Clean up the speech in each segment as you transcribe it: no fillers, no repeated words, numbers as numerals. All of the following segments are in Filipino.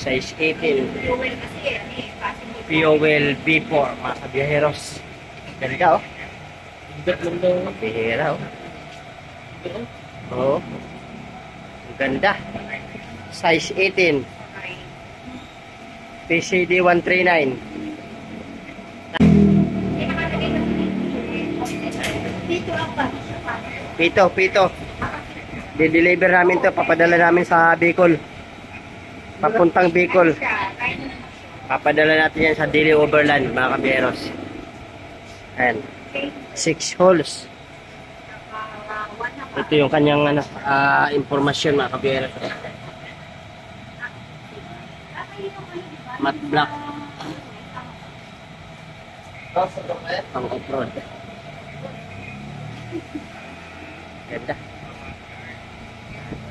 Size 18. Fuel B4 mga kabiyaheros. Ganda oh. Bihira oh. Oo. Ganda. Size 18. PCD 139. Pito. Di-deliver namin to, papadala namin sa Bicol. Papuntang Bicol. Papadala natin yan sa Dili Overland, mga kabiyeros. Ayan. 6 holes. Ito yung kanyang informasyon, mga kabiyeros. Matte black. Pang off-road. Ganda.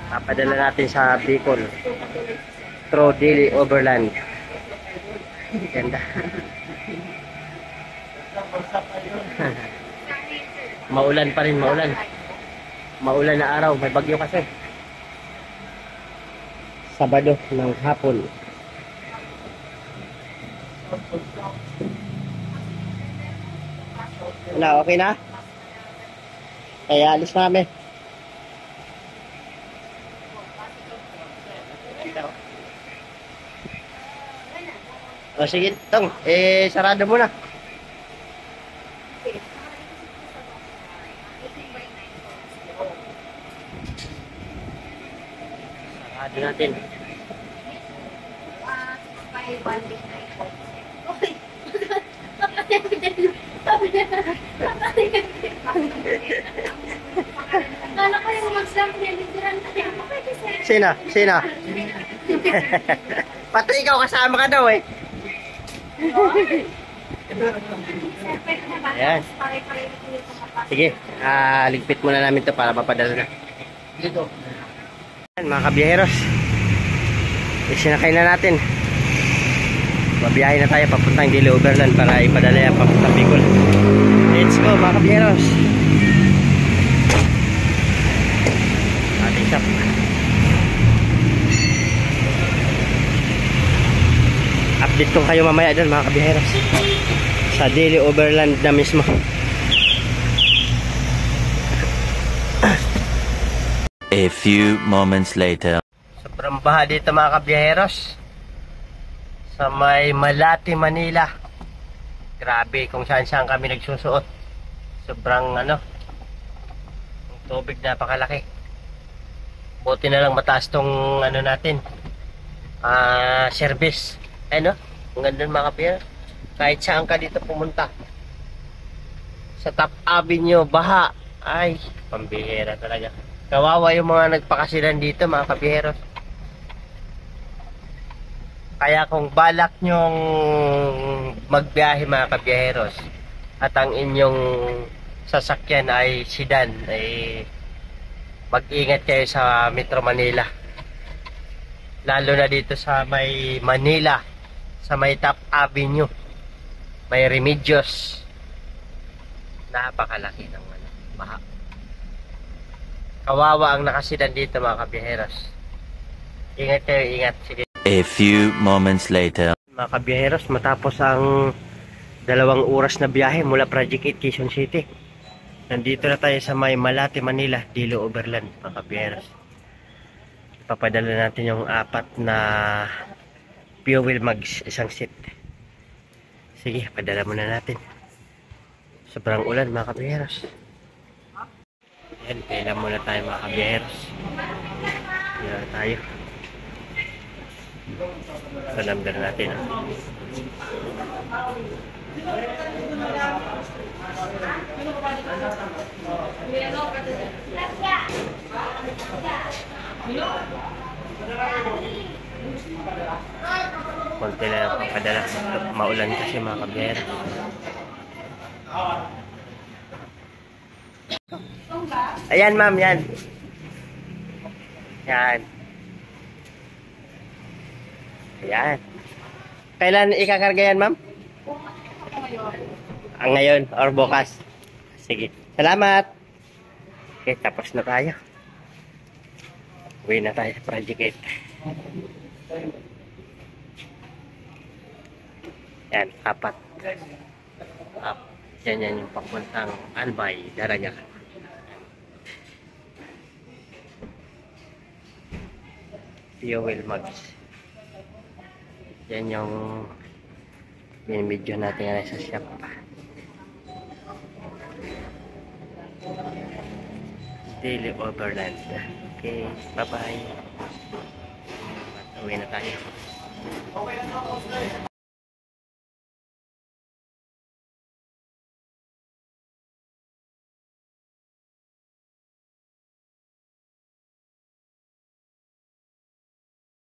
Papadala natin sa Bicol. Through Dili Overland. Ganda. Maulan pa rin, maulan. Maulan na araw, may bagyo kasi. Sabado ng hapon. Wala, okay na? Kaya alis na kami. O sige, Tong, sarado mo na. Sarado natin. Sina? Pati ikaw kasama ka daw eh. Ayan. Sige, ligpit muna namin to para mapadala na. Dito. Ayan, mga kabiyaheros. Isinakay na natin. Mabiyahe na tayo papuntang Dili Overland para ipadala yan papuntang Bicol. Let's go, mga kabiyaheros. Ating shop. Update ko kayo mamaya doon, mga kabiyaheros, sa Dili Overland na mismo. A few moments later. Sobrang baha dito, mga kabiyaheros, sa may Malate, Manila. Grabe kung saan kami nagsusuot. Sobrang ang tubig napakalaki. Buti na lang mataas tong natin, service. Ang ganda mga kabiyaheros. Kahit saan ka dito pumunta, sa Top Avenue, baha. Ay, pambihira talaga. Kawawa yung mga nagpakasilan dito, mga kabiyaheros. Kaya kung balak nyong magbiyahe, mga kabiyaheros, at ang inyong sasakyan ay sedan, ay mag-ingat kayo sa Metro Manila. Lalo na dito sa may Manila, sa may Top Avenue, may Remedios. Napakalaki ng baha. Kawawa ang nakasidan dito, mga kabiyaheros. Ingat kayo, ingat. Sige. A few moments later. Mga kabiyaheros, matapos ang 2 oras na biyahe mula Project 8, Quezon City, nandito na tayo sa may Malate, Manila, Dili Overland, mga kabiyaheros. Ipapadala natin yung 4 na fuel mags, isang set. Sige, padala muna natin. Sobrang ulan, mga kabiyaheros. Yan, kailan muna tayo, mga kabiyaheros. Yan tayo. Ito number natin. Konti na lang pagpadala. Maulan kasi, mga kabiyaheros. Ayan, ma'am, yan. Yan. Ayan. Kailan ikakarga yan, ma'am? Ang ngayon or bukas? Sige. Salamat. Okay, tapos na tayo. Uwi na tayo sa Project 8. Yan, apat. Yan yung papuntang Albay, Daraga. Fuel mags. Yan yung binibidyo natin ngayon sa shop. Daily Overland. Okay, bye-bye. Uwi na tayo.